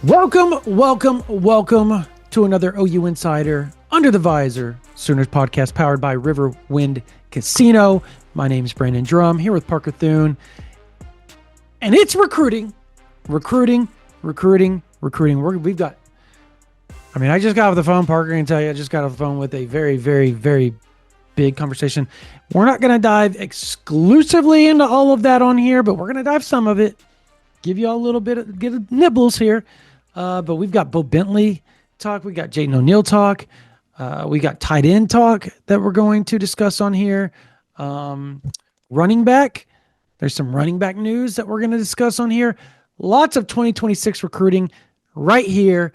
Welcome to another OU Insider Under the Visor Sooners podcast powered by Riverwind Casino. My name is Brandon Drum here with Parker Thune. And it's recruiting. We've got, I just got off the phone, Parker, and tell you, I just got off the phone with a very, very, very big conversation. We're not going to dive exclusively into all of that on here, but we're going to dive some of it. Give you all a little bit of nibbles here. But we've got Bowe Bentley talk. We got Jaden O'Neal talk. We got tight end talk that we're going to discuss on here. Running back. There's some running back news that we're going to discuss on here. Lots of 2026 recruiting right here.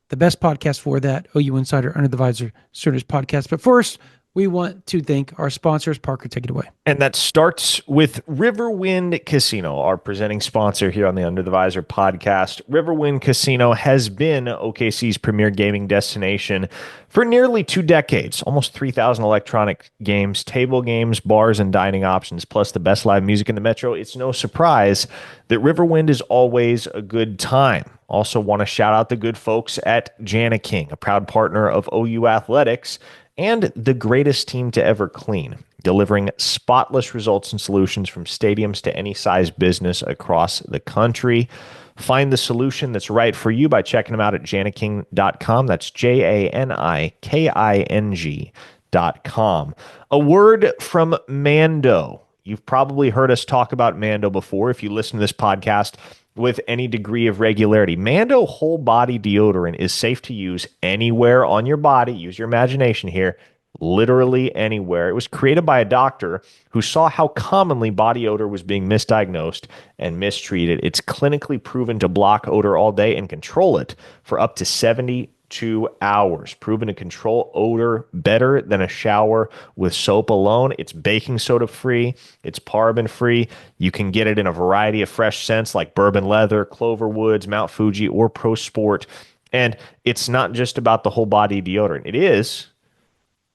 The best podcast for that, OU Insider Under the Visor Sooners podcast. But first, we want to thank our sponsors. Parker, take it away. And that starts with Riverwind Casino, our presenting sponsor here on the Under the Visor podcast. Riverwind Casino has been OKC's premier gaming destination for nearly 2 decades. Almost 3,000 electronic games, table games, bars, and dining options, plus the best live music in the metro. It's no surprise that Riverwind is always a good time. Also want to shout out the good folks at Jana King, a proud partner of OU Athletics, and the greatest team to ever clean, delivering spotless results and solutions from stadiums to any size business across the country. Find the solution that's right for you by checking them out at janiking.com. That's JANIKING.com. A word from Mando. You've probably heard us talk about Mando before if you listen to this podcast with any degree of regularity. Mando whole body deodorant is safe to use anywhere on your body. Use your imagination here. Literally anywhere. It was created by a doctor who saw how commonly body odor was being misdiagnosed and mistreated. It's clinically proven to block odor all day and control it for up to 72 hours. Proven to control odor better than a shower with soap alone. It's baking soda free. It's paraben free. You can get it in a variety of fresh scents like bourbon leather, clover woods, Mount Fuji, or Pro Sport. And it's not just about the whole body deodorant. It is,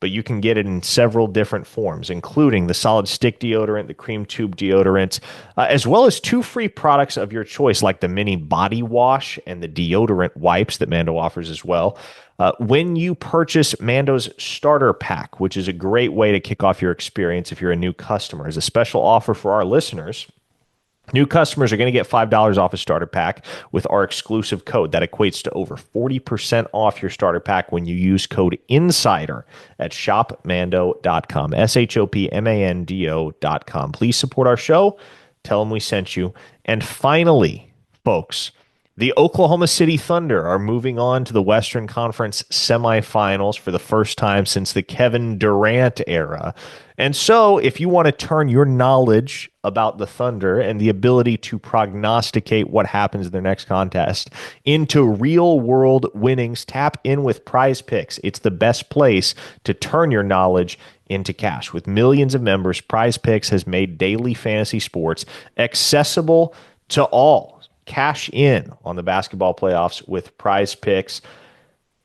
but you can get it in several different forms, including the solid stick deodorant, the cream tube deodorant, as well as 2 free products of your choice, like the mini body wash and the deodorant wipes that Mando offers as well. When you purchase Mando's starter pack, which is a great way to kick off your experience if you're a new customer, as a special offer for our listeners, new customers are going to get $5 off a starter pack with our exclusive code. That equates to over 40% off your starter pack when you use code INSIDER at shopmando.com, shopmando.com. Please support our show. Tell them we sent you. And finally, folks, the Oklahoma City Thunder are moving on to the Western Conference semifinals for the first time since the Kevin Durant era. And so if you want to turn your knowledge about the Thunder and the ability to prognosticate what happens in their next contest into real-world winnings, tap in with Prize Picks. It's the best place to turn your knowledge into cash. With millions of members, Prize Picks has made daily fantasy sports accessible to all. Cash in on the basketball playoffs with Prize Picks.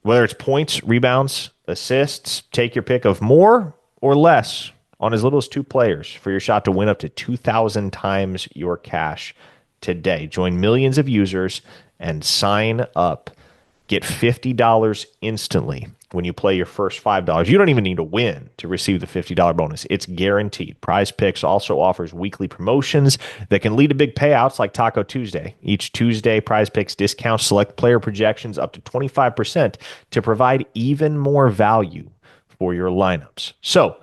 Whether it's points, rebounds, assists, take your pick of more or less on as little as 2 players for your shot to win up to 2,000 times your cash today. Join millions of users and sign up. Get $50 instantly when you play your first $5. You don't even need to win to receive the $50 bonus. It's guaranteed. Prize Picks also offers weekly promotions that can lead to big payouts like Taco Tuesday. Each Tuesday, Prize Picks discounts select player projections up to 25% to provide even more value for your lineups. So,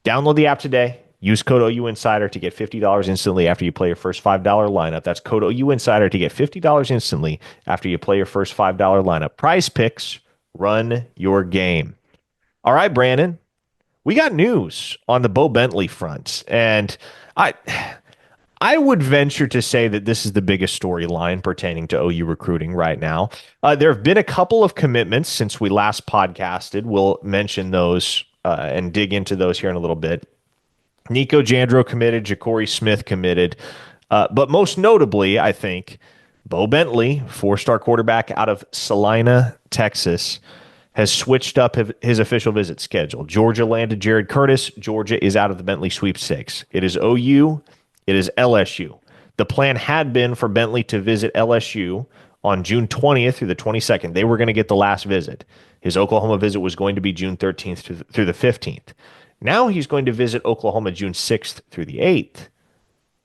download the app today. Use code OU Insider to get $50 instantly after you play your first $5 lineup. That's code OU Insider to get $50 instantly after you play your first $5 lineup. Prize Picks, run your game. All right, Brandon, we got news on the Bowe Bentley front. And I would venture to say that this is the biggest storyline pertaining to OU recruiting right now. There have been a couple of commitments since we last podcasted. We'll mention those and dig into those here in a little bit. Nico Jandro committed, Ja'Cory Smith committed. But most notably, I think, Bowe Bentley, 4-star quarterback out of Salina, Texas, has switched up his official visit schedule. Georgia landed Jared Curtis. Georgia is out of the Bentley sweepstakes. It is OU. It is LSU. The plan had been for Bentley to visit LSU on June 20th through the 22nd. They were going to get the last visit. His Oklahoma visit was going to be June 13th through the 15th. Now he's going to visit Oklahoma June 6th through the 8th,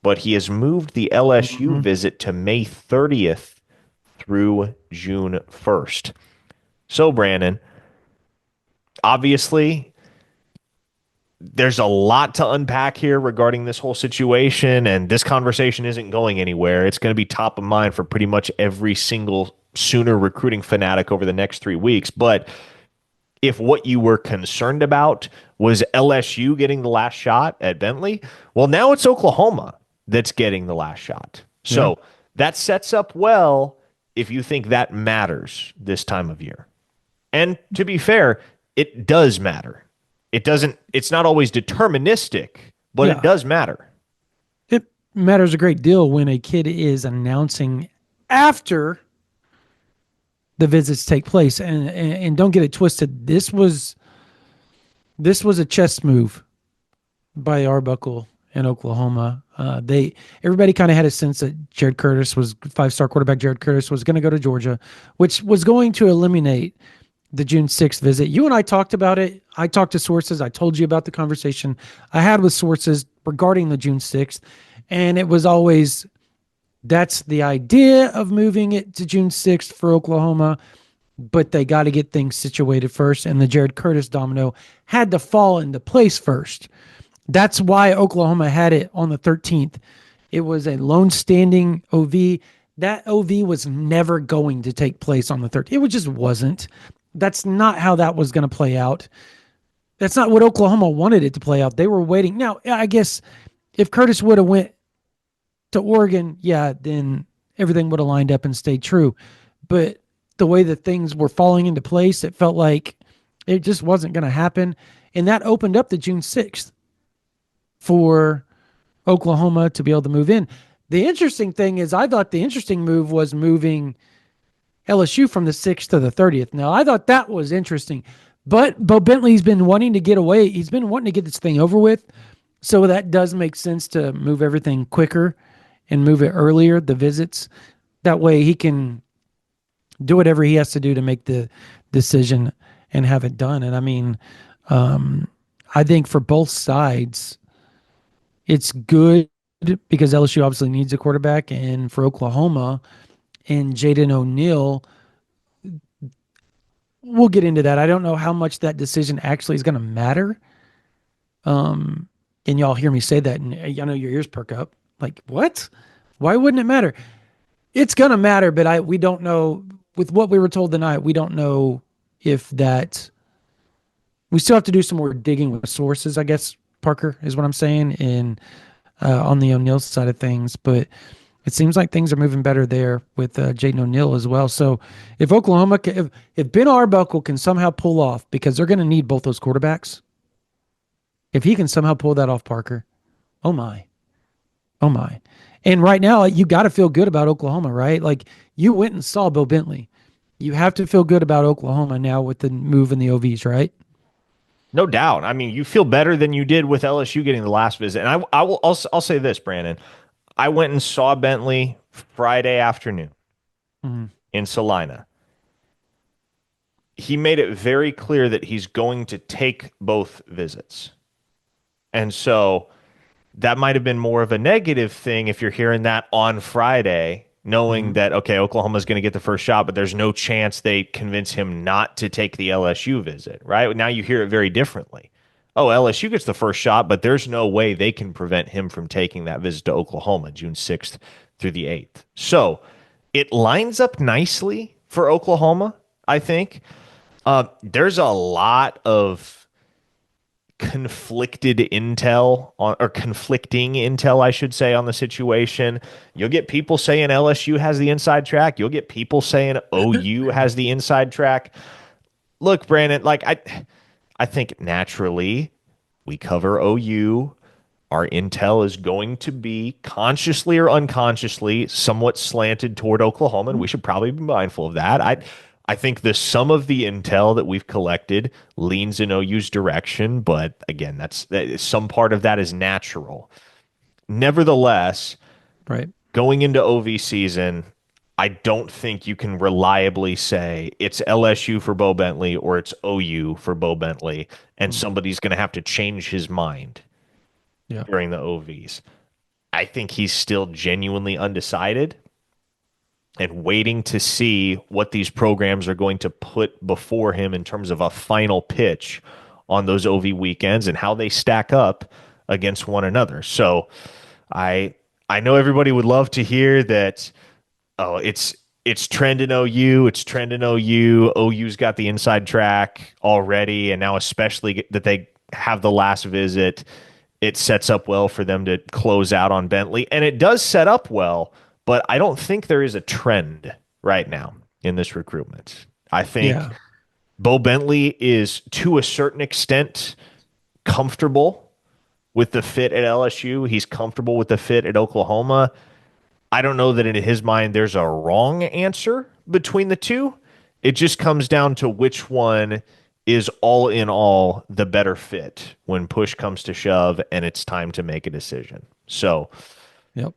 but he has moved the LSU Mhm. visit to May 30th through June 1st. So, Brandon, obviously, there's a lot to unpack here regarding this whole situation, and this conversation isn't going anywhere. It's going to be top of mind for pretty much every single Sooner recruiting fanatic over the next 3 weeks. But if what you were concerned about was LSU getting the last shot at Bentley, well, now it's Oklahoma that's getting the last shot. Yeah. So that sets up well if you think that matters this time of year. And to be fair, it does matter. It's not always deterministic, but it Yeah. does matter. It matters a great deal when a kid is announcing after the visits take place. And don't get it twisted. This was a chess move by Arbuckle in Oklahoma. They everybody kind of had a sense that Jared Curtis was 5-star quarterback. Jared Curtis was going to go to Georgia, which was going to eliminate the June 6th visit. You and I talked about it. I talked to sources. I told you about the conversation I had with sources regarding the June 6th. And it was always that's the idea of moving it to June 6th for Oklahoma, but they got to get things situated first. And the Jared Curtis domino had to fall into place first. That's why Oklahoma had it on the 13th. It was a lone standing OV. That OV was never going to take place on the 13th. It just wasn't. That's not how that was going to play out. That's not what Oklahoma wanted it to play out. They were waiting. Now, I guess if Curtis would have went to Oregon, yeah, then everything would have lined up and stayed true. But the way that things were falling into place, it felt like it just wasn't going to happen. And that opened up the June 6th for Oklahoma to be able to move in. The interesting thing is, I thought the interesting move was moving LSU from the 6th to the 30th. Now, I thought that was interesting. But Bowe Bentley's been wanting to get away. He's been wanting to get this thing over with. So that does make sense to move everything quicker and move it earlier, the visits. That way he can do whatever he has to do to make the decision and have it done. And I mean, I think for both sides, it's good because LSU obviously needs a quarterback. And for Oklahoma and Jaden O'Neal, we'll get into that. I don't know how much that decision actually is going to matter. And y'all hear me say that, and I know your ears perk up. Like, what? Why wouldn't it matter? It's gonna matter, but we don't know. With what we were told tonight, we don't know if that. We still have to do some more digging with sources, I guess. Parker is what I'm saying, and on the O'Neal side of things, but it seems like things are moving better there with Jaden O'Neal as well. So if Oklahoma, if Ben Arbuckle can somehow pull off, because they're going to need both those quarterbacks, if he can somehow pull that off, Parker, oh my, oh my. And right now, you got to feel good about Oklahoma, right? Like you went and saw Bowe Bentley. You have to feel good about Oklahoma now with the move in the OVs, right? No doubt. I mean, you feel better than you did with LSU getting the last visit. And I'll say this, Brandon. I went and saw Bentley Friday afternoon Mm-hmm. in Salina. He made it very clear that he's going to take both visits. And so that might have been more of a negative thing if you're hearing that on Friday, knowing Mm-hmm. that, okay, Oklahoma's going to get the first shot, but there's no chance they convince him not to take the LSU visit, right? Now you hear it very differently. Oh, LSU gets the first shot, but there's no way they can prevent him from taking that visit to Oklahoma June 6th through the 8th. So it lines up nicely for Oklahoma, I think. There's a lot of conflicted intel on, or conflicting intel, I should say, on the situation. You'll get people saying LSU has the inside track. You'll get people saying OU has the inside track. Look, Brandon, I think naturally we cover OU. Our intel is going to be consciously or unconsciously somewhat slanted toward Oklahoma, and we should probably be mindful of that. I think the sum of the intel that we've collected leans in OU's direction, but again, that's some part of that is natural. Nevertheless, Right. going into OV season, I don't think you can reliably say it's LSU for Bowe Bentley or it's OU for Bowe Bentley, and Mhm. somebody's going to have to change his mind Yeah. during the OVs. I think he's still genuinely undecided and waiting to see what these programs are going to put before him in terms of a final pitch on those OV weekends and how they stack up against one another. So I I know everybody would love to hear that, oh, it's trend in OU, it's trend in OU. OU's got the inside track already, and now especially that they have the last visit, it sets up well for them to close out on Bentley. And it does set up well, but I don't think there is a trend right now in this recruitment. I think Yeah. Bowe Bentley is to a certain extent comfortable with the fit at LSU. He's comfortable with the fit at Oklahoma. I don't know that in his mind there's a wrong answer between the two. It just comes down to which one is all in all the better fit when push comes to shove and it's time to make a decision. So Yep.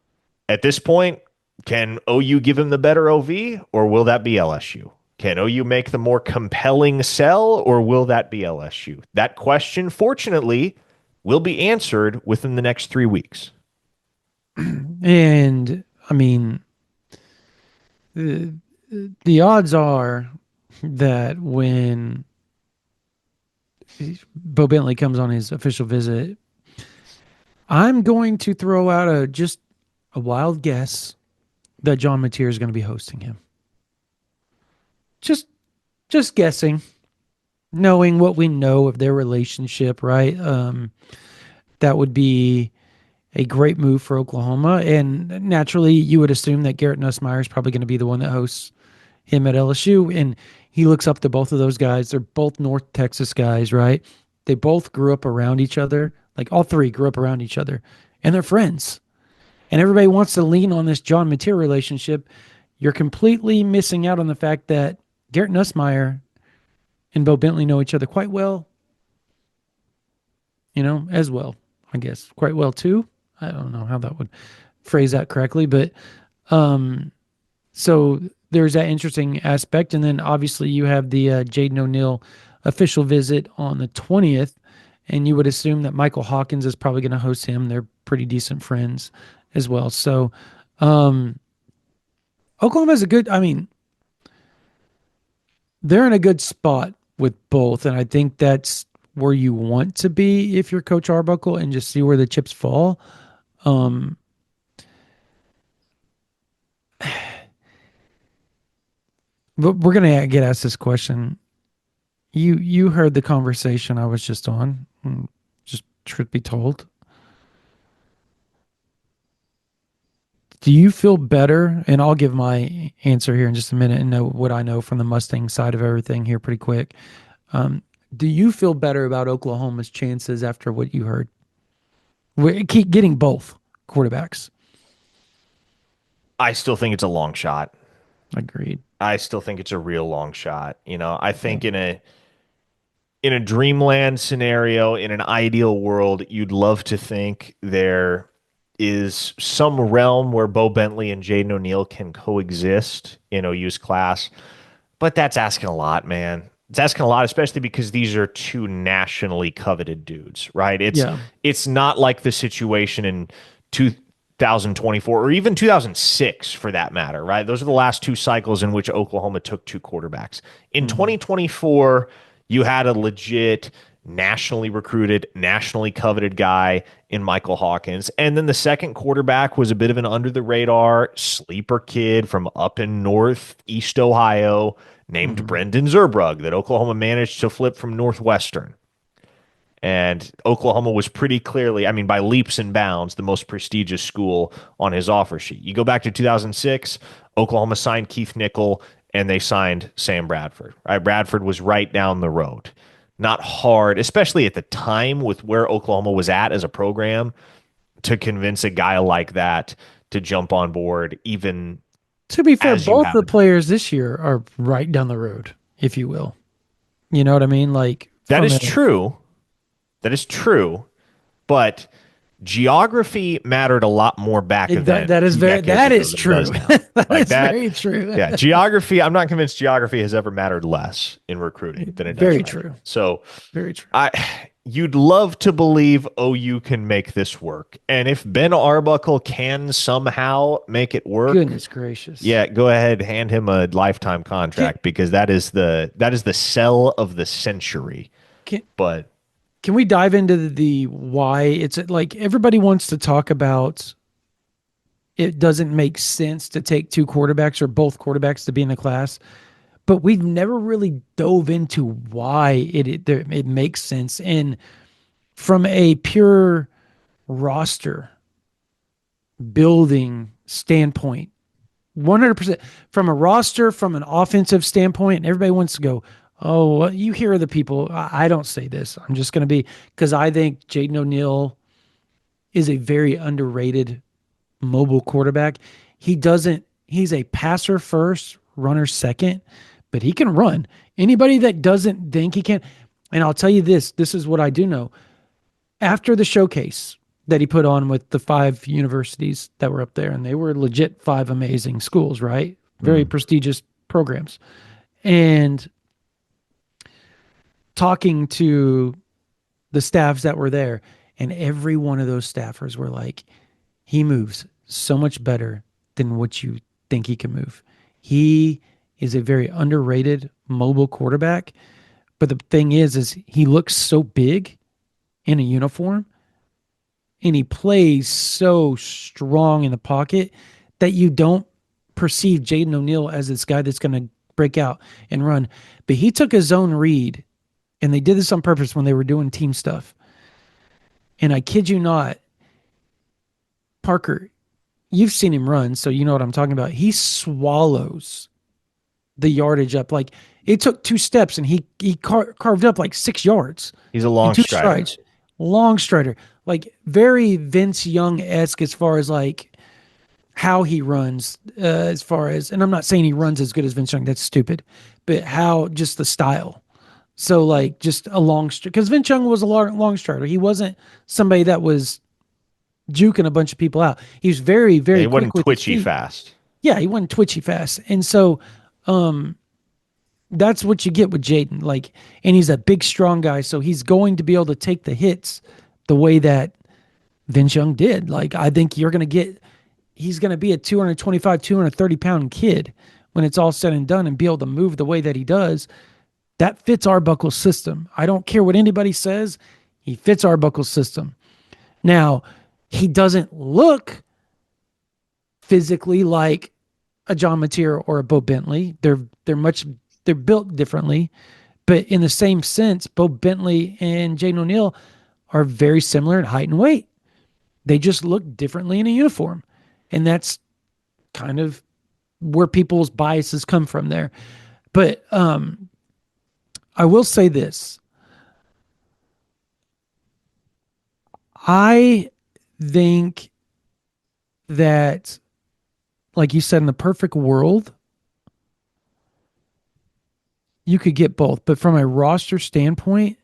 at this point, can OU give him the better OV or will that be LSU? Can OU make the more compelling sell or will that be LSU? That question, fortunately, will be answered within the next 3 weeks. And I mean, the, the odds are that when Bo Bentley comes on his official visit, I'm going to throw out just a wild guess that John Mateer is going to be hosting him. Just just guessing, knowing what we know of their relationship, right? That would be a great move for Oklahoma. And naturally, you would assume that Garrett Nussmeier is probably going to be the one that hosts him at LSU. And he looks up to both of those guys. They're both North Texas guys, right? They both grew up around each other. Like all three grew up around each other and they're friends. And everybody wants to lean on this John Mateer relationship. You're completely missing out on the fact that Garrett Nussmeier and Bo Bentley know each other quite well, as well, I guess. Quite well too. I don't know how that would phrase that correctly, but um so there's that interesting aspect. And then obviously you have the Jaden O'Neal official visit on the 20th, and you would assume that Michael Hawkins is probably going to host him. They're pretty decent friends as well. So um Oklahoma's I mean, they're in a good spot with both, and I think that's where you want to be if you're Coach Arbuckle and just see where the chips fall. Um, but we're gonna get asked this question. You heard the conversation I was just on. Just truth be told, do you feel better? And I'll give my answer here in just a minute and know what I know from the Mustang side of everything here pretty quick. Um, do you feel better about Oklahoma's chances after what you heard? We keep getting both quarterbacks. I still think it's a long shot. Agreed. I still think it's a real long shot. I Yeah. think in a dreamland scenario, in an ideal world, you'd love to think there is some realm where Bo Bentley and Jaden O'Neal can coexist in OU's class. But that's asking a lot, man. It's asking a lot, especially because these are two nationally coveted dudes, right? Yeah. It's not like the situation in 2024 or even 2006 for that matter, right? Those are the last two cycles in which Oklahoma took two quarterbacks. In Hmm. 2024, you had a legit nationally recruited, nationally coveted guy in Michael Hawkins. And then the second quarterback was a bit of an under the radar sleeper kid from up in Northeast Ohio named Hmm. Brendan Zurbrugg that Oklahoma managed to flip from Northwestern. And Oklahoma was pretty clearly, I mean, by leaps and bounds, the most prestigious school on his offer sheet. You go back to 2006, Oklahoma signed Keith Nickel and they signed Sam Bradford. Right? Bradford was right down the road. Not hard, especially at the time with where Oklahoma was at as a program, to convince a guy like that to jump on board, even To be fair, as you both have the it. players this year are right down the road, if you will. You know what I mean? Like That from is a true. That is true. But Geography mattered a lot more back then, That is 2 decades that ago is than it does true. now. That Like is that, very true. yeah. Geography, I'm not convinced geography has ever mattered less in recruiting than it does Very right now. true. So Very true. I you'd love to believe OU can make this work. And if Ben Arbuckle can somehow make it work, Goodness gracious. yeah, go ahead, hand him a lifetime Can contract because that is the sell of the century. can But can we dive into the why it's like everybody wants to talk about it doesn't make sense to take two quarterbacks or both quarterbacks to be in the class, but we've never really dove into why it makes sense. And from a pure roster building standpoint, 100% from a roster, from an offensive standpoint, everybody wants to go, oh, well, you hear the people. I don't say this. I'm just going to be, because I think Jaden O'Neal is a very underrated mobile quarterback. He's a passer first, runner second, but he can run. Anybody that doesn't think he can, and I'll tell you this is what I do know. After the showcase that he put on with the 5 universities that were up there, and they were legit 5 amazing schools, right? Very prestigious programs. And talking to the staffs that were there, and every one of those staffers were like, he moves so much better than what you think he can move. He is a very underrated mobile quarterback. But the thing is he looks so big in a uniform and he plays so strong in the pocket that you don't perceive Jaden O'Neal as this guy that's going to break out and run. But he took his own read, and they did this on purpose when they were doing team stuff. And I kid you not, Parker, you've seen him run, so you know what I'm talking about. He swallows the yardage up. Like it took 2 steps, and he carved up like 6 yards. he's a In long 2 strider. strides. Long strider. Like very Vince Young-esque as far as like how he runs, as far as, and I'm not saying he runs as good as Vince Young. That's stupid. But how just the style. So like just a long strider. Because Vince Young was a long strider. He wasn't somebody that was juking a bunch of people out. He was very, Yeah, very he quick wasn't with his twitchy feet. fast. Yeah, he wasn't twitchy fast. And so that's what you get with Jaden. Like, and he's a big, strong guy, so he's going to be able to take the hits the way that Vince Young did. Like, I think he's going to be a 225, 230-pound kid when it's all said and done and be able to move the way that he does. That fits Arbuckle's system. I don't care what anybody says. He fits Arbuckle's system. Now, he doesn't look physically like a John Mateer or a Bowe Bentley. They're built differently, but in the same sense, Bowe Bentley and Jaden O'Neal are very similar in height and weight. They just look differently in a uniform, and that's kind of where people's biases come from there. But I will say this: I think that, like you said, in the perfect world, you could get both. But from a roster standpoint,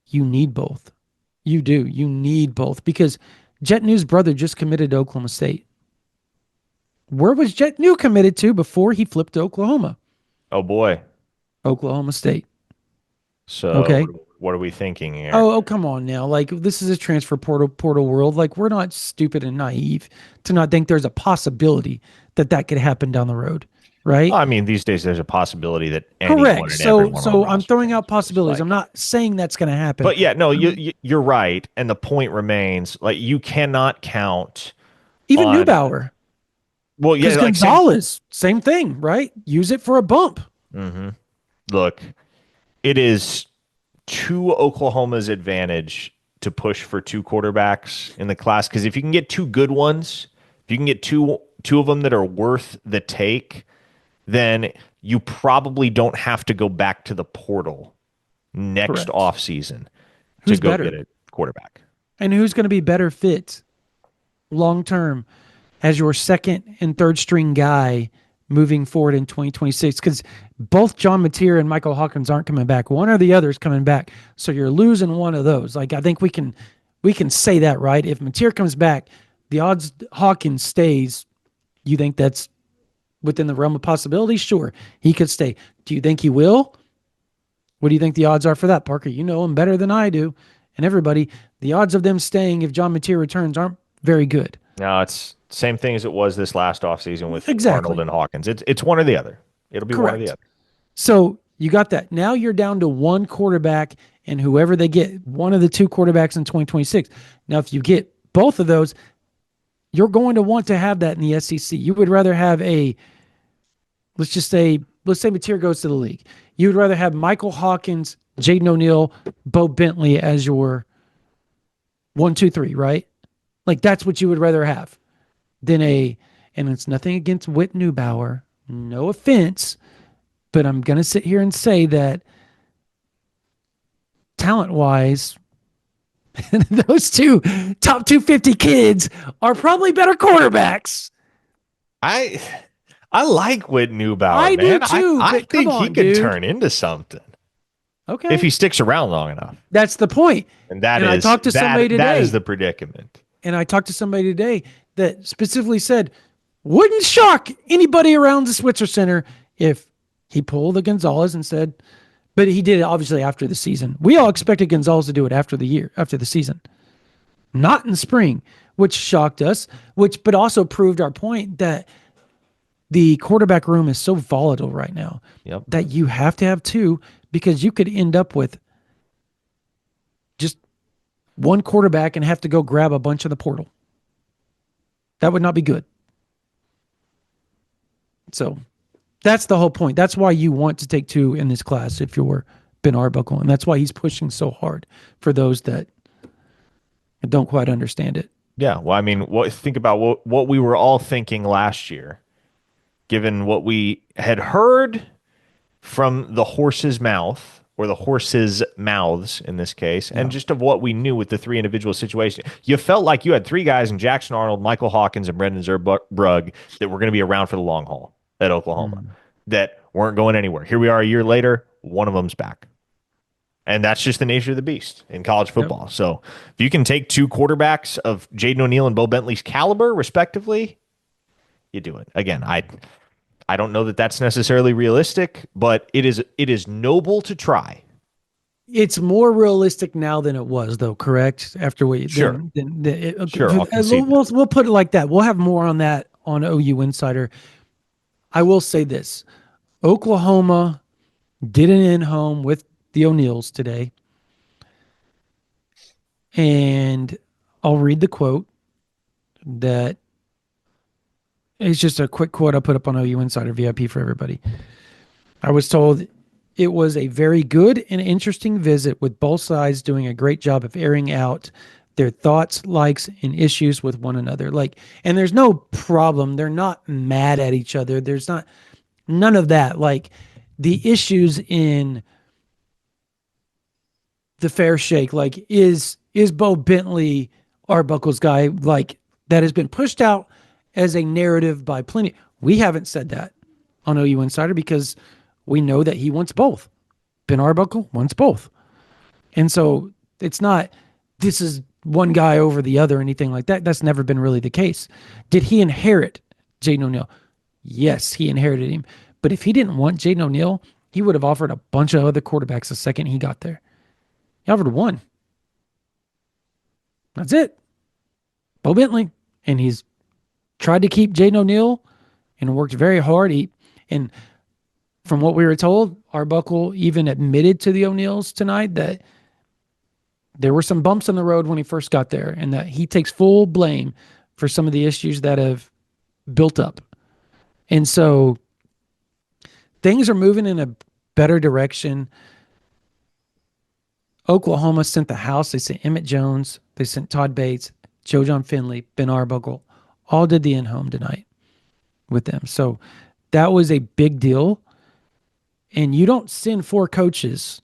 you need both. You do. You need both because Jet New's brother just committed to Oklahoma State. Where was Jet New committed to before he flipped to Oklahoma? Oh boy. Oklahoma State. So Okay. what are we thinking here? Oh, come on now. Like, this is a transfer portal world. Like, we're not stupid and naive to not think there's a possibility that could happen down the road, right? I mean, these days there's a possibility that anyone Correct. and So, everyone on the I'm roster throwing out transfers. possibilities. Like, I'm not saying that's going to happen. but yeah, no, you're right, and the point remains. Like, you cannot count Even on. Neubauer, Well, yeah, because like Gonzalez, same thing, right? Use it for a bump. look, it is to Oklahoma's advantage to push for 2 quarterbacks in the class because if you can get 2 good ones, if you can get two of them that are worth the take, then you probably don't have to go back to the portal next Correct. offseason to Who's go better? get a quarterback. And who's going to be better fit long term as your second and third string guy moving forward in 2026? Because both John Mateer and Michael Hawkins aren't coming back. One or the other is coming back. So you're losing one of those. Like, I think we can we can say that, right? If Mateer comes back, the odds Hawkins stays, you think that's within the realm of possibility? Sure, he could stay. Do you think he will? What do you think the odds are for that, Parker? You know him better than I do, and everybody. The odds of them staying if John Mateer returns aren't very good. No, it's same thing as it was this last offseason with Arnold Exactly. and Hawkins. It's one or the other. It'll be one or the Correct. other. So you got that. Now you're down to one quarterback and whoever they get, one of the two quarterbacks in 2026. Now, if you get both of those, you're going to want to have that in the SEC. You would rather have let's say Mateer goes to the league. You would rather have Michael Hawkins, Jaden O'Neal, Bowe Bentley as your 1, 2, 3, right? Like that's what you would rather have than and it's nothing against Whit Neubauer. No offense, but I'm going to sit here and say that talent wise, those two top 250 kids are probably better quarterbacks. I I like Whit Neubauer, I do man. too, I but come think he on, could dude. turn into something if Okay. he sticks around long enough. That's the point. And that And I is talked to somebody that is today, the predicament. that specifically said, wouldn't shock anybody around the Switzer Center if he pulled a Gonzalez and said, but he did it obviously after the season. We all expected Gonzalez to do it after the season, not in spring, which shocked us, but also proved our point that the quarterback room is so volatile right now Yep. that you have to have two because you could end up with just one quarterback and have to go grab a bunch of the portal. That would not be good. So that's the whole point. That's why you want to take two in this class if you're Ben Arbuckle. And that's why he's pushing so hard for those that don't quite understand it. Yeah. Well, I mean, think about what we were all thinking last year, given what we had heard from the horse's mouth or the horse's mouths in this case, and just of what we knew with the three individual situations. You felt like you had three guys in Jackson Arnold, Michael Hawkins, and Brendan Zerbrug that were going to be around for the long haul at Oklahoma that weren't going anywhere. Here we are a year later, one of them's back. And that's just the nature of the beast in college football. Yep. So if you can take two quarterbacks of Jaden O'Neal and Bowe Bentley's caliber, respectively, you do it. Again, I don't know that that's necessarily realistic, but it is noble to try. It's more realistic now than it was, though. Correct? After we Sure. Sure, I'll concede we'll put it like that. We'll have more on that on OU Insider. I will say this: Oklahoma did an in-home with the O'Neals today, and I'll read the quote. That is just a quick quote I put up on OU Insider VIP for everybody. I was told it was a very good and interesting visit with both sides doing a great job of airing out their thoughts, likes, and issues with one another. And there's no problem. They're not mad at each other. There's none of that. Like the issues in the fair shake, like is Bowe Bentley Arbuckle's guy, like that has been pushed out as a narrative by plenty. We haven't said that on OU Insider because we know that he wants both. Ben Arbuckle wants both. And so it's not, this is one guy over the other or anything like that. That's never been really the case. Did he inherit Jaden O'Neal? Yes, he inherited him. But if he didn't want Jaden O'Neal, he would have offered a bunch of other quarterbacks the second he got there. He offered one. That's it. Bowe Bentley. And he's tried to keep Jaden O'Neal and worked very hard. And from what we were told, Arbuckle even admitted to the O'Neals tonight that there were some bumps in the road when he first got there and that he takes full blame for some of the issues that have built up. And so things are moving in a better direction. Oklahoma sent the house. They sent Emmett Jones. They sent Todd Bates, Joe John Finley, Ben Arbuckle. All did the in-home tonight with them. So that was a big deal. And you don't send 4 coaches,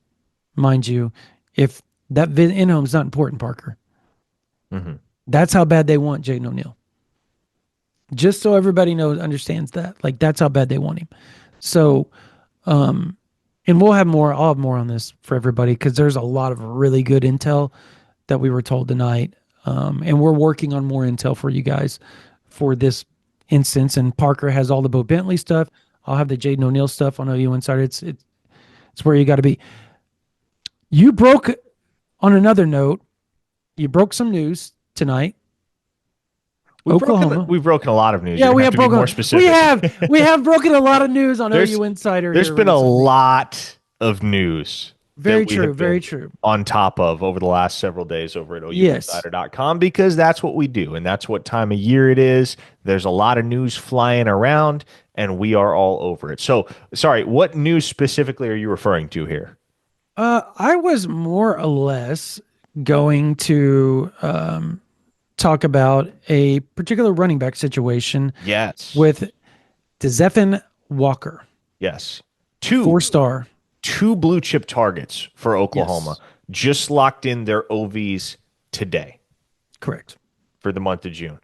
mind you, if that in-home is not important, Parker. Mm-hmm. That's how bad they want Jaden O'Neal. Just so everybody understands that. Like, that's how bad they want him. So, and we'll have more. I'll have more on this for everybody because there's a lot of really good intel that we were told tonight. And we're working on more intel for you guys for this instance. And Parker has all the Bowe Bentley stuff. I'll have the Jaden O'Neal stuff on OU Insider. It's where you got to be. You broke, on another note, you broke some news tonight. Oklahoma. We've broken a lot of news. Yeah, You're we gonna have to be broken. more specific. We have broken a lot of news on There's- OU Insider. There's here been a recently. lot of news. Very that we true. have Very been true. On top of over the last several days over at Yes. OUinsider.com, because that's what we do and that's what time of year it is. There's a lot of news flying around and we are all over it. So, sorry, what news specifically are you referring to here? I was more or less going to talk about a particular running back situation Yes. with DeZephan Walker, Yes. 4-star. Two blue chip targets for Oklahoma. Yes. Just locked in their OVs today Correct. for the month of June.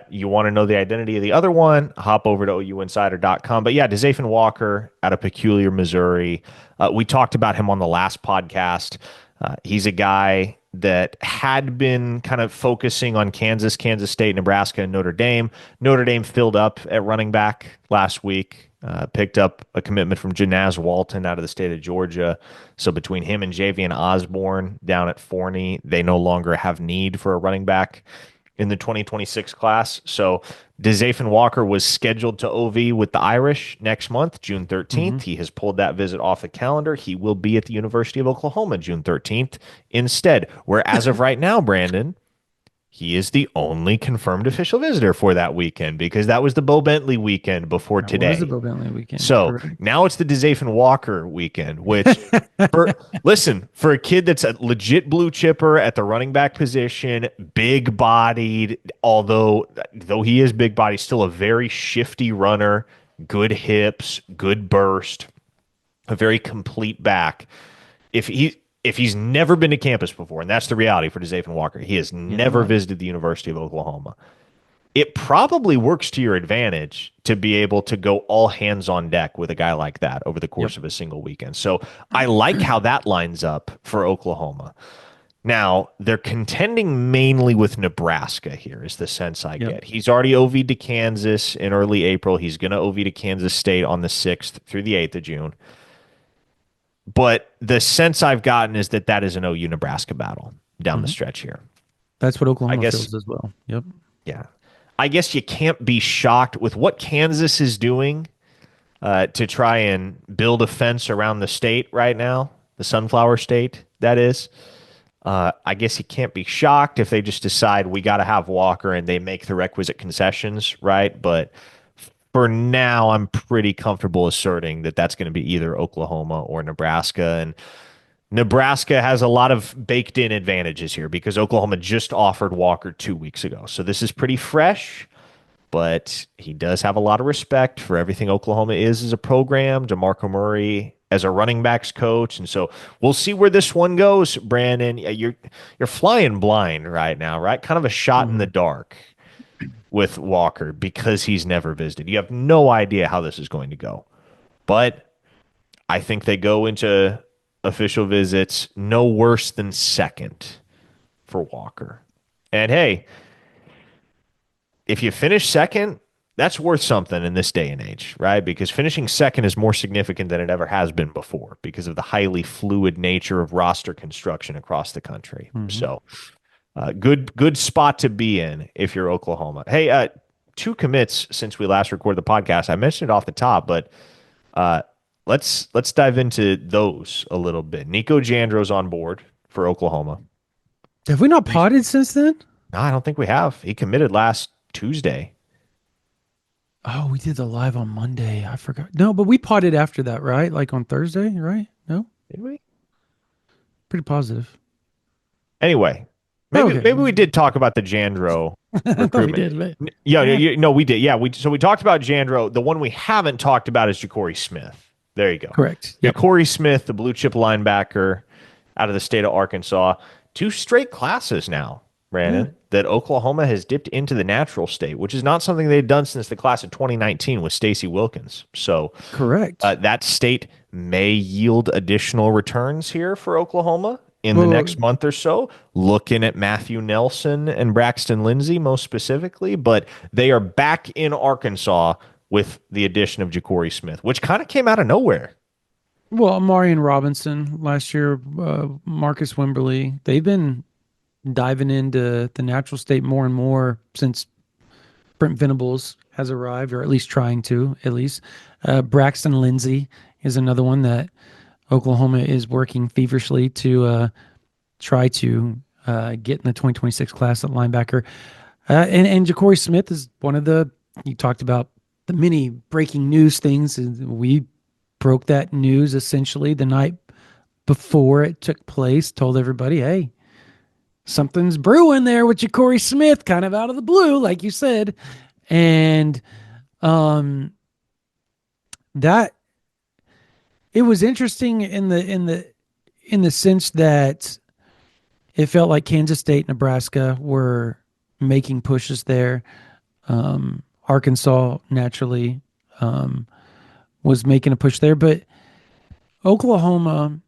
You want to know the identity of the other one, hop over to OUinsider.com. But yeah, DeZephan Walker out of Peculiar, Missouri. We talked about him on the last podcast. He's a guy that had been kind of focusing on Kansas, Kansas State, Nebraska, and Notre Dame. Notre Dame filled up at running back last week. Picked up a commitment from Janaz Walton out of the state of Georgia. So between him and Javian Osborne down at Forney, they no longer have need for a running back in the 2026 class. So DeZephan Walker was scheduled to OV with the Irish next month, June 13th. He has pulled that visit off the calendar. He will be at the University of Oklahoma June 13th instead, where as of right now, Brandon, he is the only confirmed official visitor for that weekend because that was the Bowe Bentley weekend before That today. was the Bowe Bentley weekend. So Correct. now it's the DeZephan Walker weekend, which, for a kid that's a legit blue chipper at the running back position, big bodied, though he is big bodied, still a very shifty runner, good hips, good burst, a very complete back. If he's never been to campus before, and that's the reality for DeZephan Walker, he has never visited the University of Oklahoma. It probably works to your advantage to be able to go all hands on deck with a guy like that over the course of a single weekend. So I like how that lines up for Oklahoma. Now, they're contending mainly with Nebraska here, is the sense I get. He's already OV'd to Kansas in early April. He's going to OV to Kansas State on the 6th through the 8th of June. But the sense I've gotten is that is an OU Nebraska battle down the stretch here. That's what Oklahoma feels as well. Yep. Yeah. I guess you can't be shocked with what Kansas is doing to try and build a fence around the state right now, the Sunflower State, that is. I guess you can't be shocked if they just decide we got to have Walker and they make the requisite concessions, right? But for now, I'm pretty comfortable asserting that that's going to be either Oklahoma or Nebraska. And Nebraska has a lot of baked in advantages here because Oklahoma just offered Walker 2 weeks ago. So this is pretty fresh, but he does have a lot of respect for everything Oklahoma is as a program, DeMarco Murray as a running backs coach. And so we'll see where this one goes, Brandon. You're flying blind right now, right? Kind of a shot in the dark with Walker because he's never visited. You have no idea how this is going to go. But I think they go into official visits no worse than second for Walker. And hey, if you finish second, that's worth something in this day and age, right? Because finishing second is more significant than it ever has been before because of the highly fluid nature of roster construction across the country. So good spot to be in if you're Oklahoma. Hey, 2 commits since we last recorded the podcast. I mentioned it off the top, but let's dive into those a little bit. Nico Jandro's on board for Oklahoma. Have we not potted since then? No, I don't think we have. He committed last Tuesday. Oh, we did the live on Monday. I forgot. No, but we potted after that, right? Like on Thursday, right? No? Did we? Pretty positive. Anyway, maybe we did talk about the Jandro recruitment. We did, but... No, we did. Yeah, we talked about Jandro. The one we haven't talked about is Ja'Cory Smith. There you go. Correct. Ja'Cory Smith, the blue chip linebacker out of the state of Arkansas. 2 straight classes now, Brandon, that Oklahoma has dipped into the natural state, which is not something they'd done since the class of 2019 with Stacey Wilkins. So correct. That state may yield additional returns here for Oklahoma in the Well, next month or so, looking at Matthew Nelson and Braxton Lindsey most specifically, but they are back in Arkansas with the addition of Ja'Cory Smith, which kind of came out of nowhere. Marion Robinson last year, Marcus Wimberly, they've been diving into the natural state more and more since Brent Venables has arrived, or at least trying to, at least. Braxton Lindsey is another one that Oklahoma is working feverishly to try to get in the 2026 class at linebacker. And Ja'Cory Smith is one of the, you talked about the many breaking news things. And we broke that news essentially the night before it took place, told everybody, hey, something's brewing there with Ja'Cory Smith, kind of out of the blue, like you said. And um, that it was interesting in the sense that it felt like Kansas State, Nebraska were making pushes there. Arkansas naturally was making a push there, but Oklahoma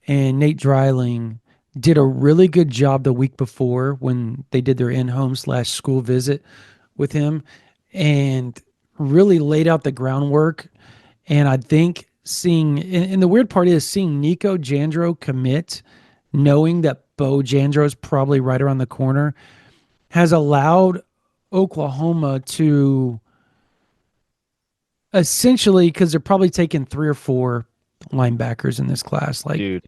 and Nate Dreiling did a really good job the week before when they did their in-home slash school visit with him and really laid out the groundwork. And I think and the weird part is seeing Nico Jandro commit, knowing that Bowe Jandro is probably right around the corner, has allowed Oklahoma to essentially, because they're probably taking 3 or 4 linebackers in this class, like Dude,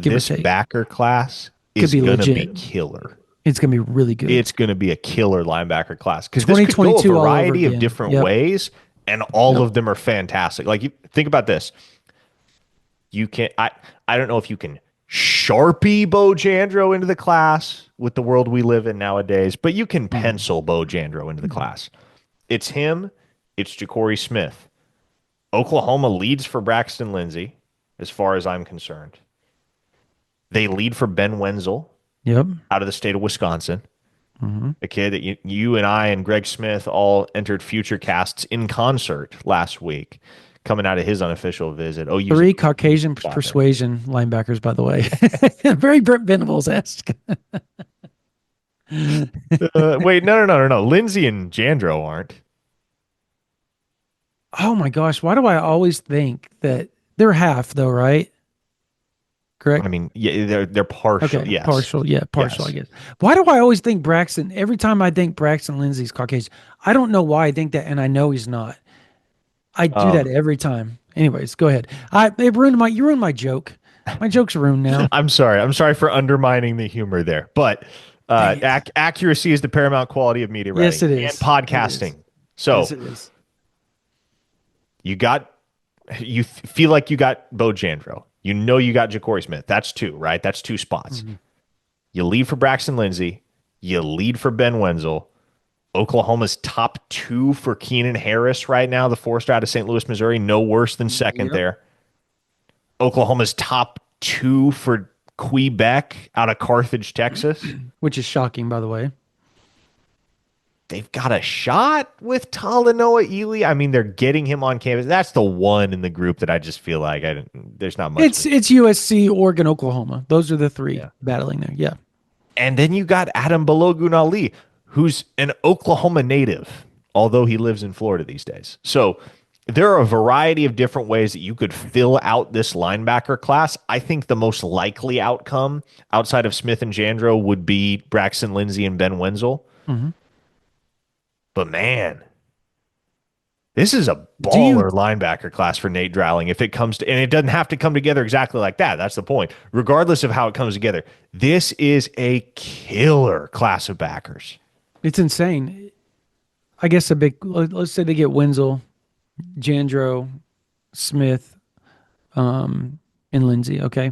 give or this take. backer class Could is be going to be legit. killer. It's going to be really good. It's going to be a killer linebacker class because this could go a 2022 all over variety of again. different Yep. ways, and all Yep. of them are fantastic. Like, you think about this. You can I don't know if you can Sharpie Bowe Jandro into the class with the world we live in nowadays, but you can Mhm. pencil Bowe Jandro into the Mhm. class. It's him, it's Ja'Cory Smith. Oklahoma leads for Braxton Lindsey, as far as I'm concerned. They lead for Ben Wenzel Yep. out of the state of Wisconsin, hmm a kid that you and I and Greg Smith all entered future casts in concert last week, coming out of his unofficial visit. OU's a 3 great Caucasian spot there. persuasion linebackers, by the way. Very Brent Venables esque. Wait, no. Lindsey and Jandro aren't. Oh my gosh. Why do I always think that they're half, though, right? I Correct? mean, yeah, they're partial. Okay. Yes, Partial. Yeah. Partial, I yes. guess. Why do I always think Braxton, every time I think Braxton Lindsay's Caucasian, I don't know why I think that, and I know he's not. I do that Um, every time. Anyways, go ahead. You ruined my joke. My joke's ruined now. I'm sorry. I'm sorry for undermining the humor there, but Dang it. accuracy is the paramount quality of media Yes, writing it and is. It is. podcasting. Yes, So it is. you got feel like you got Bowe Jandro. You know you got Ja'Cory Smith. That's 2, right? That's 2 spots. Mhm. You lead for Braxton Lindsey. You lead for Ben Wenzel. Oklahoma's top 2 for Keenan Harris right now, the 4-star out of St. Louis, Missouri. No worse than second Yep. there. Oklahoma's top 2 for Quebec out of Carthage, Texas. Which is shocking, by the way. They've got a shot with Talanoa Ely. I mean, they're getting him on campus. That's the one in the group that I just feel like there's not much. It's USC, Oregon, Oklahoma. Those are the 3 Yeah. battling there. Yeah. And then you got Adam Balogun Ali, who's an Oklahoma native, although he lives in Florida these days. So there are a variety of different ways that you could fill out this linebacker class. I think the most likely outcome outside of Smith and Jandro would be Braxton Lindsey and Ben Wenzel. hmm But man, this is a Do you baller linebacker class for Nate Dreiling. If it comes to, and it doesn't have to come together exactly like that. That's the point. Regardless of how it comes together, this is a killer class of backers. It's insane. I guess let's say they get Wenzel, Jandro, Smith, and Lindsay. Okay.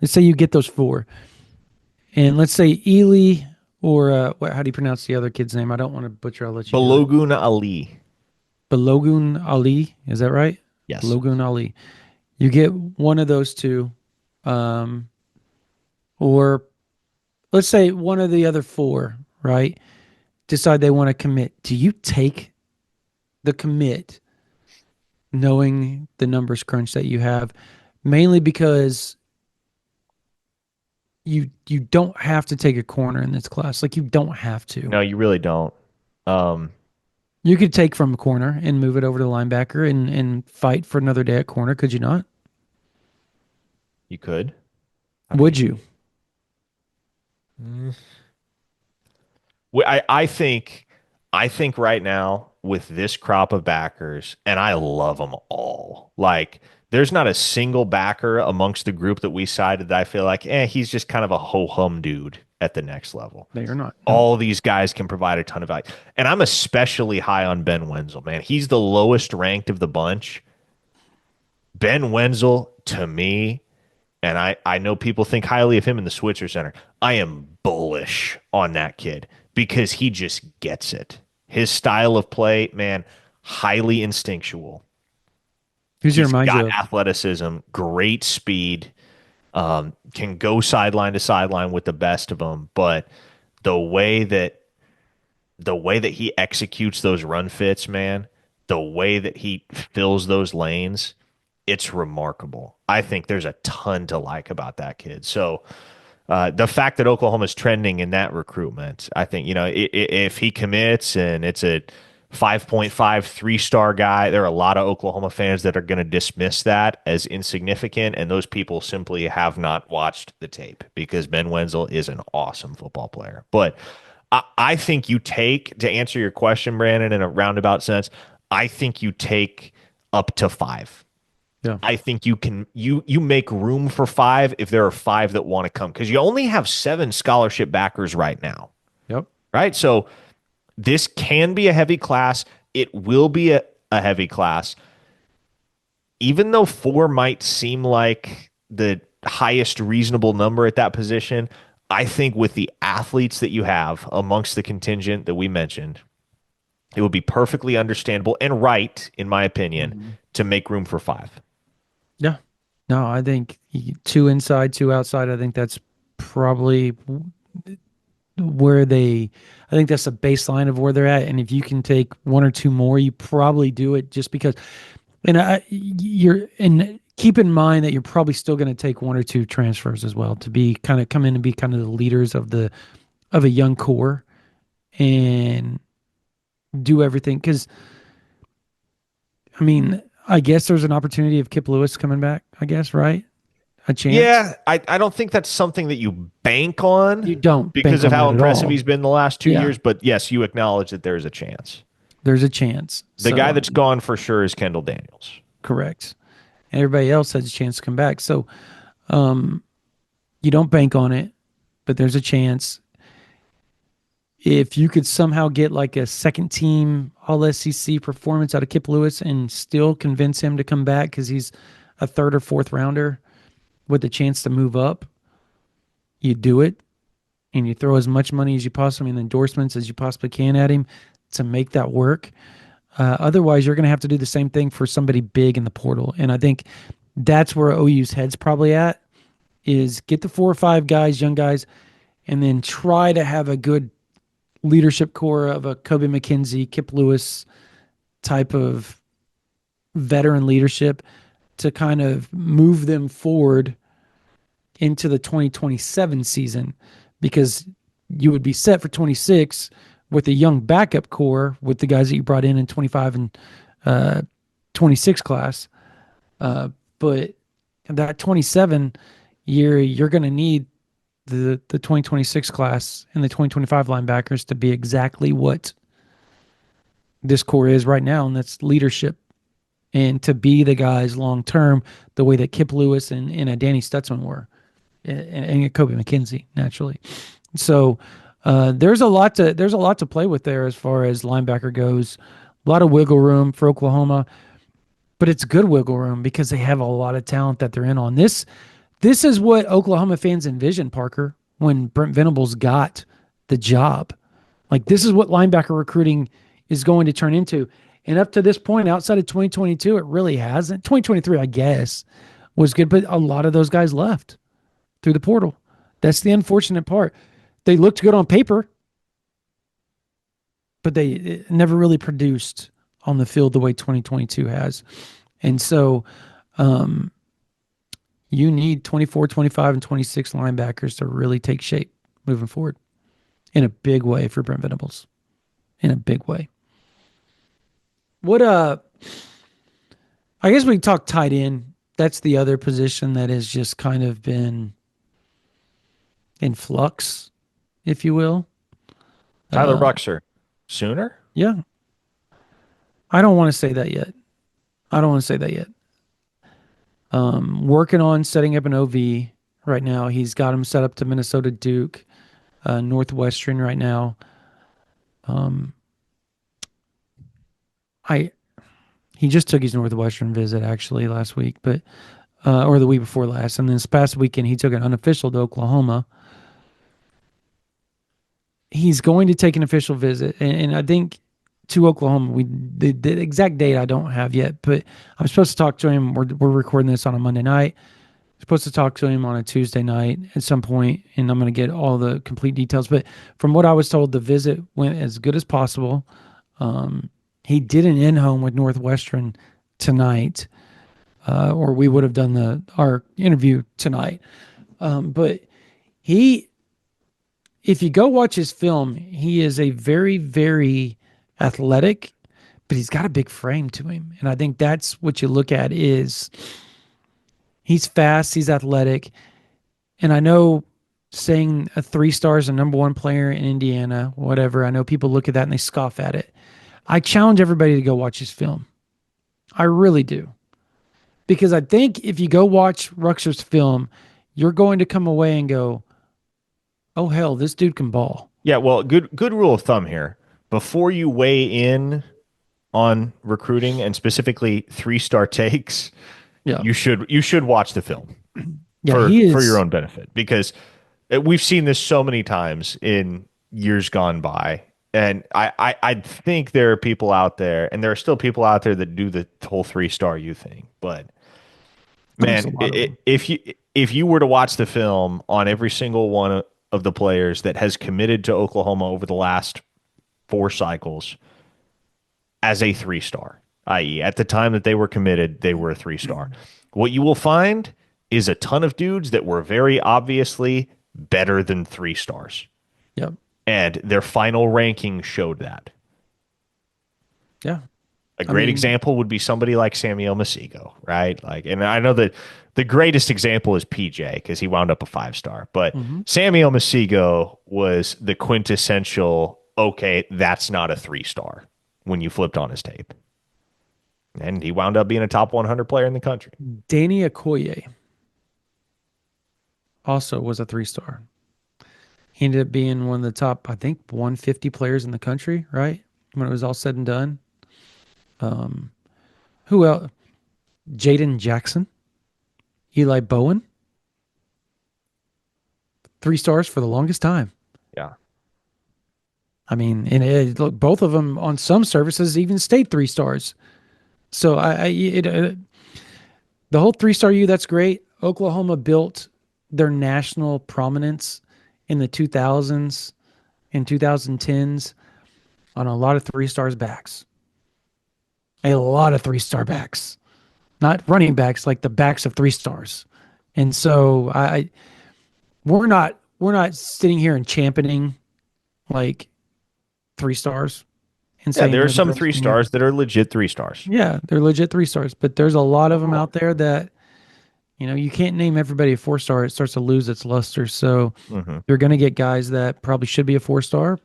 Let's say you get those 4. And let's say Ely or how do you pronounce the other kid's name? I don't want to butcher. I'll let you do it. Balogun Ali. Balogun Ali. Is that right? Yes. Balogun Ali. You get one of those 2. Um, or let's say one of the other 4, right? Decide they want to commit. Do you take the commit knowing the numbers crunch that you have? Mainly because you don't have to take a corner in this class. Like you don't have to. No, you really don't. Um, You could take from a corner and move it over to linebacker and fight for another day at corner. Could you not? you could. I Would you? mean, mm, I think right now with this crop of backers, and I love them all. Like, there's not a single backer amongst the group that we cited that I feel like, he's just kind of a ho hum dude at the next level. They are not. Nope. All these guys can provide a ton of value, and I'm especially high on Ben Wenzel. Man, he's the lowest ranked of the bunch. Ben Wenzel, to me, and I know people think highly of him in the Switzer Center. I am bullish on that kid because he just gets it. His style of play, man, highly instinctual. Who's he He's remind you got of? athleticism, great speed, can go sideline to sideline with the best of them. But the way that the way that he executes those run fits, man, the way that he fills those lanes, it's remarkable. I think there's a ton to like about that kid. So the fact that Oklahoma's trending in that recruitment, I think, if he commits and it's a 5.5 3-star guy, there are a lot of Oklahoma fans that are going to dismiss that as insignificant. And those people simply have not watched the tape because Ben Wenzel is an awesome football player. But I think you take, to answer your question, Brandon, in a roundabout sense, I think you take up to five. Yeah. I think you make room for five if there are five that want to come because you only have 7 scholarship backers right now, Yep. right? So this can be a heavy class. It will be a heavy class, even though 4 might seem like the highest reasonable number at that position. I think with the athletes that you have amongst the contingent that we mentioned, it would be perfectly understandable and right, in my opinion, Mhm. to make room for 5. Yeah. No, I think 2 inside, 2 outside. I think that's probably where they. I think that's the baseline of where they're at. And if you can take 1 or 2 more, you probably do it just because. And keep in mind that you're probably still going to take 1 or 2 transfers as well to be kind of come in and be kind of the leaders of a young core and do everything. Because I mean, I guess there's an opportunity of Kip Lewis coming back. I guess right, a chance. Yeah, I don't think that's something that you bank on You don't because bank of on how that at impressive all. he's been the last 2 Yeah, years. But yes, you acknowledge that there's a chance. there's a chance. The guy So that's gone for sure is Kendall Daniels. correct. And everybody else has a chance to come back. So you don't bank on it, but there's a chance. If you could somehow get like a second team all SEC performance out of Kip Lewis and still convince him to come back because he's a third or fourth rounder with a chance to move up, you do it and you throw as much money as you possibly and endorsements as you possibly can at him to make that work. Otherwise, you're going to have to do the same thing for somebody big in the portal. And I think that's where OU's head's probably at is get the 4 or 5 guys, young guys, and then try to have a good leadership core of a Kobe McKenzie, Kip Lewis type of veteran leadership to kind of move them forward into the 2027 season because you would be set for 26 with a young backup core with the guys that you brought in 25 and 26 class. But that 27 year, you're going to need the 2026 class and the 2025 linebackers to be exactly what this core is right now, and that's leadership and to be the guys long term, the way that Kip Lewis and Danny Stutzman were, and Kobe McKenzie naturally. So there's a lot to play with there as far as linebacker goes. A lot of wiggle room for Oklahoma, but it's good wiggle room because they have a lot of talent that they're in on this. This is what Oklahoma fans envisioned, Parker, when Brent Venables got the job. Like this is what linebacker recruiting is going to turn into. And up to this point, outside of 2022, it really hasn't. 2023, I guess, was good, but a lot of those guys left through the portal. That's the unfortunate part. They looked good on paper, but they never really produced on the field the way 2022 has. And so, You need 24, 25, and 26 linebackers to really take shape moving forward in a big way for Brent Venables. In a big way. What I guess we talk tight end. That's the other position that has just kind of been in flux, if you will. Tyler Ruxer, sooner? Yeah, I don't want to say that yet. I don't want to say that yet. Working on setting up an OV right now. He's got him set up to Minnesota Duke, Northwestern right now. I He just took his Northwestern visit actually last week, but or the week before last, and then this past weekend he took an unofficial to Oklahoma. He's going to take an official visit, and I think to Oklahoma. The exact date I don't have yet, but I'm supposed to talk to him. We're recording this on a Monday night. Supposed to talk to him on a Tuesday night at some point, and I'm going to get all the complete details. But from what I was told, the visit went as good as possible. He did an in-home with Northwestern tonight, or we would have done our interview tonight. But he, if you go watch his film, he is a very, very athletic, but he's got a big frame to him. And I think that's what you look at is he's fast, he's athletic. And I know saying a 3-star is a number one player in Indiana, whatever, I know people look at that and they scoff at it. I challenge everybody to go watch his film. I really do. Because I think if you go watch Ruxer's film, you're going to come away and go, oh, hell, this dude can ball. Yeah, well, good rule of thumb here. Before you weigh in on recruiting and specifically 3-star takes, Yeah. you should watch the film Yeah, for he is. for your own benefit because we've seen this so many times in years gone by. And I think there are people out there, and there are still people out there that do the whole 3-star you thing. But There's a man, lot of them. if you were to watch the film on every single one of the players that has committed to Oklahoma over the last 4 cycles as a 3-star, i.e., at the time that they were committed, they were a 3-star. What you will find is a ton of dudes that were very obviously better than 3 stars. Yep. And their final ranking showed that. Yeah. A great example would be somebody like Samuel Masigo, right? Like, and I know that the greatest example is PJ because he wound up a 5-star, but Samuel Masigo was the quintessential, okay, that's not a 3-star when you flipped on his tape. And he wound up being a top 100 player in the country. Danny Okoye also was a 3-star. He ended up being one of the top, I think, 150 players in the country, right? When it was all said and done. Who else? Jaden Jackson, Eli Bowen, 3 stars for the longest time. Yeah. I mean, and look, both of them on some services even stayed 3 stars. So the whole 3-star U, that's great. Oklahoma built their national prominence in the 2000s and 2010s on a lot of 3-stars backs. A lot of 3-star backs, not running backs, like the backs of 3 stars. And so we're not sitting here and championing like 3 stars and Yeah, saying there are they're the some best three in the- stars that are legit 3 stars. Yeah, they're legit 3 stars, but there's a lot of them out there that, you can't name everybody a 4-star. It starts to lose its luster. So you're going to get guys that probably should be a 4-star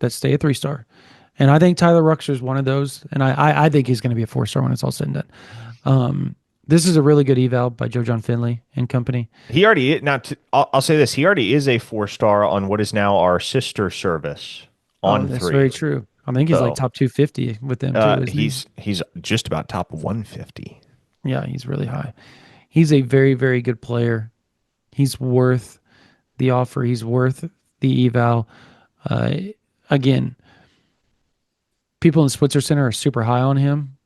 that stay a 3-star. And I think Tyler Ruxer is one of those. And I think he's going to be a 4-star when it's all said and done. This is a really good eval by Joe John Finley and company. He already I'll say this. He already is a 4-star on what is now our sister service on That's 3. very true. I think he's like top 250 with them too. Isn't He's just about top 150. Yeah, he's really high. He's a very, very good player. He's worth the offer. He's worth the eval. Again, people in the Switzer Center are super high on him,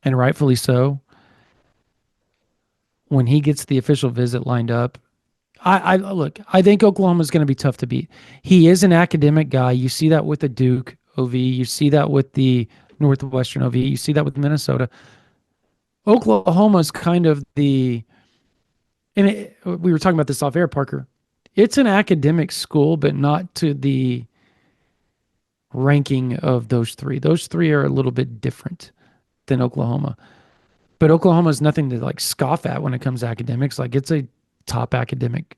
and rightfully so. When he gets the official visit lined up, I look, I think Oklahoma's going to be tough to beat. He is an academic guy. You see that with the Duke OV. You see that with the Northwestern OV. You see that with Minnesota. Oklahoma's kind of the we were talking about this off air, Parker. It's an academic school, but not to the ranking of those three. Those three are a little bit different than Oklahoma. But Oklahoma is nothing to like scoff at when it comes to academics. Like it's a top academic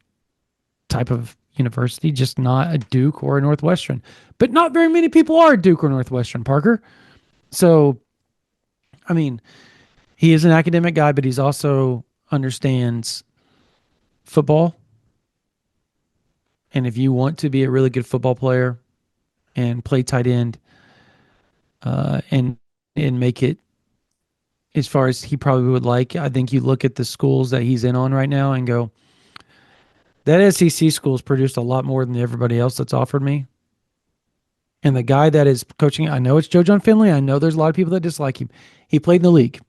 type of university, just not a Duke or a Northwestern. But not very many people are a Duke or Northwestern, Parker. So, I mean, he is an academic guy, but he's also understands football. And if you want to be a really good football player and play tight end, and make it as far as he probably would like, I think you look at the schools that he's in on right now and go, that SEC school's produced a lot more than everybody else that's offered me. And the guy that is coaching, I know it's Joe John Finley. I know there's a lot of people that dislike him. He played in the league,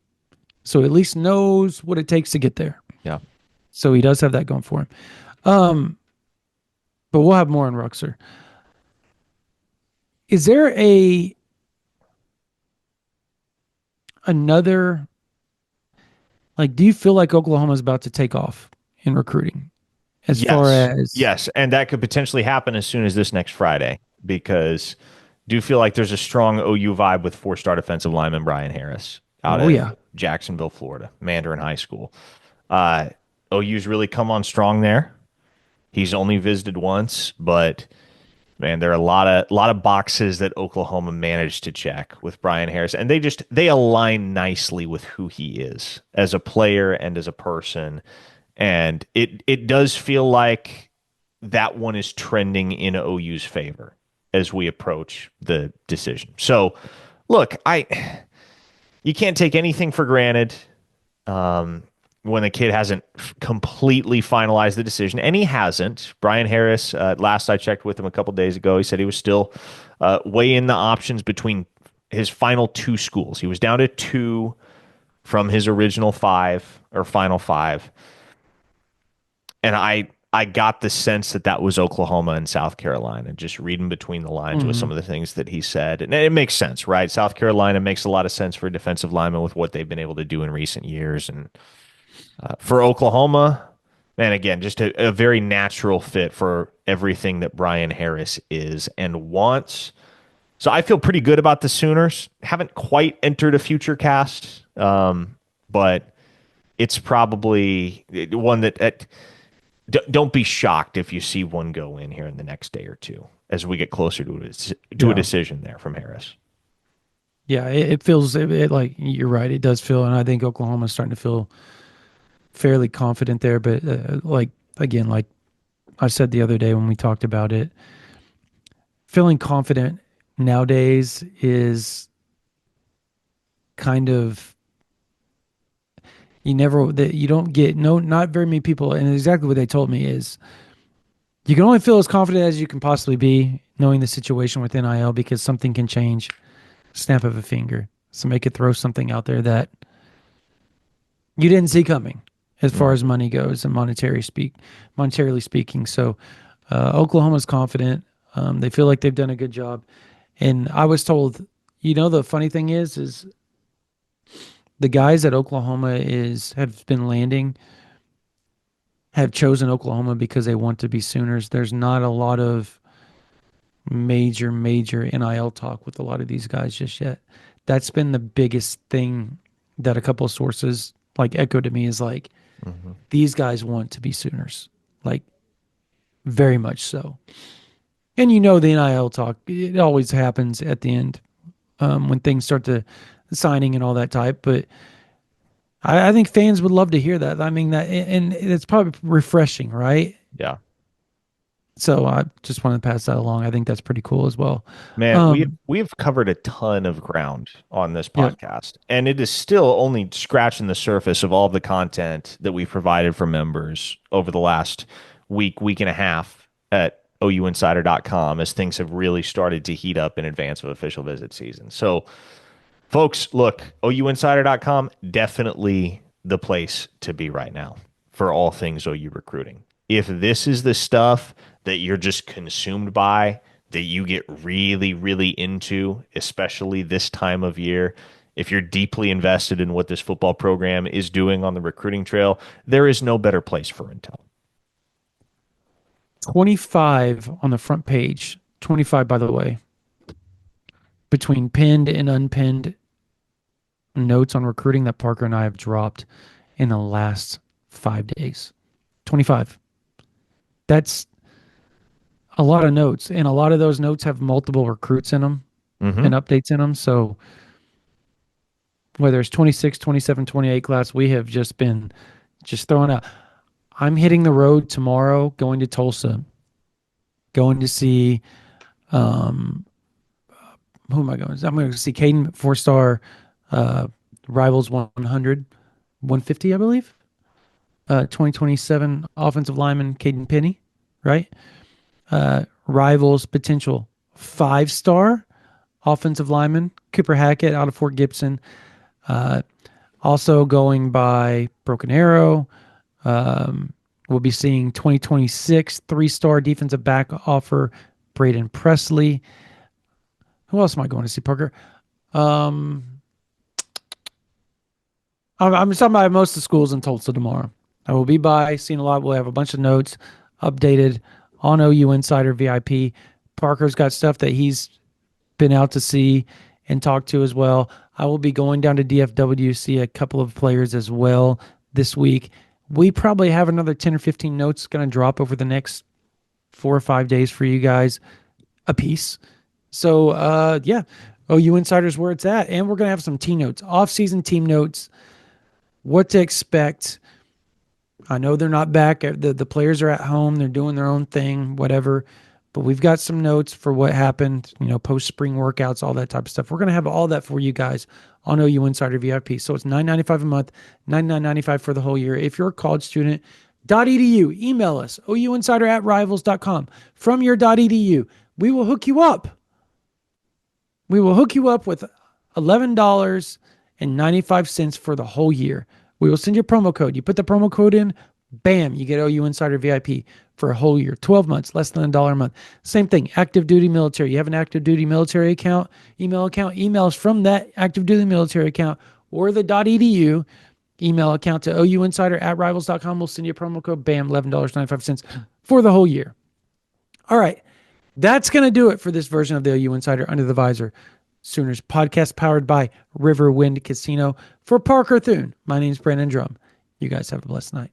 so at least knows what it takes to get there. Yeah. So he does have that going for him. But we'll have more on Ruxer. Is there another, like, do you feel like Oklahoma's about to take off in recruiting as far Yes. as, Yes. And that could potentially happen as soon as this next Friday because do feel like there's a strong OU vibe with four-star defensive lineman Brian Harris out oh, of yeah. Jacksonville, Florida, Mandarin High School. Uh, OU's really come on strong there. He's only visited once, but man, there are a lot of boxes that Oklahoma managed to check with Brian Harris, and they align nicely with who he is as a player and as a person. And it does feel like that one is trending in OU's favor as we approach the decision. So, look, you can't take anything for granted when the kid hasn't completely finalized the decision, and he hasn't. Brian Harris, last I checked with him a couple days ago, he said he was still weighing the options between his final two schools. He was down to two from his original five or final five. And I got the sense that that was Oklahoma and South Carolina, just reading between the lines with Mm-hmm. some of the things that he said. And it makes sense, right? South Carolina makes a lot of sense for a defensive lineman with what they've been able to do in recent years. And for Oklahoma, and again, just a very natural fit for everything that Brian Harris is and wants. So I feel pretty good about the Sooners. Haven't quite entered a future cast, but it's probably one that don't be shocked if you see one go in here in the next day or two as we get closer to a Yeah. decision there from Harris. Yeah. It feels like you're right. It does feel, and I think Oklahoma's starting to feel fairly confident there. But like, again, like I said the other day when we talked about it, feeling confident nowadays is kind of, you don't get, no, not very many people. And exactly what they told me is you can only feel as confident as you can possibly be knowing the situation with NIL because something can change snap of a finger. Somebody could throw something out there that you didn't see coming as far Mm. as money goes and monetarily speaking. So Oklahoma's confident. They feel like they've done a good job. And I was told, the funny thing is the guys that Oklahoma have been landing have chosen Oklahoma because they want to be Sooners. There's not a lot of major NIL talk with a lot of these guys just yet. That's been the biggest thing that a couple of sources like echoed to me is like, Mm-hmm. these guys want to be Sooners, like very much so. And the NIL talk, it always happens at the end when things start to signing and all that type. But I think fans would love to hear that. I mean, and it's probably refreshing, right? Yeah. So I just want to pass that along. I think that's pretty cool as well. Man, Um, we've covered a ton of ground on this yeah. podcast, and it is still only scratching the surface of all of the content that we've provided for members over the last week and a half at OUinsider.com as things have really started to heat up in advance of official visit season. So, folks, look, OUinsider.com, definitely the place to be right now for all things OU recruiting. If this is the stuff that you're just consumed by, that you get really, really into, especially this time of year, if you're deeply invested in what this football program is doing on the recruiting trail, there is no better place for intel. 25 on the front page. 25, by the way, between pinned and unpinned notes on recruiting that Parker and I have dropped in the last 5 days. 25. That's a lot of notes. And a lot of those notes have multiple recruits in them and updates in them. So whether it's 26, 27, 28 class, we have just been just throwing out. I'm hitting the road tomorrow, going to Tulsa, going to see, who am I going to see? I'm going to see Caden, 4-star, Rivals 100, 150, I believe. 2027 offensive lineman Caden Penny, right? Rivals potential 5-star offensive lineman Cooper Hackett out of Fort Gibson. Also going by Broken Arrow. We'll be seeing 2026 3-star defensive back offer Braden Presley. Who else am I going to see, Parker? I'm talking about most of the schools in Tulsa tomorrow. I will be by, seeing a lot. We'll have a bunch of notes updated on OU Insider VIP. Parker's got stuff that he's been out to see and talk to as well. I will be going down to DFW, see a couple of players as well this week. We probably have another 10 or 15 notes going to drop over the next 4 or 5 days for you guys a piece. So, yeah, OU Insider's where it's at. And we're going to have some team notes, off-season team notes, what to expect. I know they're not back. The players are at home. They're doing their own thing, whatever. But we've got some notes for what happened, post-spring workouts, all that type of stuff. We're going to have all that for you guys on OU Insider VIP. So it's $9.95 a month, $99.95 for the whole year. If you're a college student, .edu, email us, ouinsider@rivals.com. From your .edu, we will hook you up. We will hook you up with $11.95 for the whole year. We will send you a promo code. You put the promo code in, bam, you get OU Insider VIP for a whole year, 12 months, less than $1 a month. Same thing, active duty military. You have an active duty military account, emails from that active duty military account or the .edu email account to ouinsider@rivals.com. We'll send you a promo code, bam, $11.95 for the whole year. All right, that's going to do it for this version of the OU Insider Under the Visor Sooners podcast, powered by Riverwind Casino. For Parker Thune, my name's Brandon Drum. You guys have a blessed night.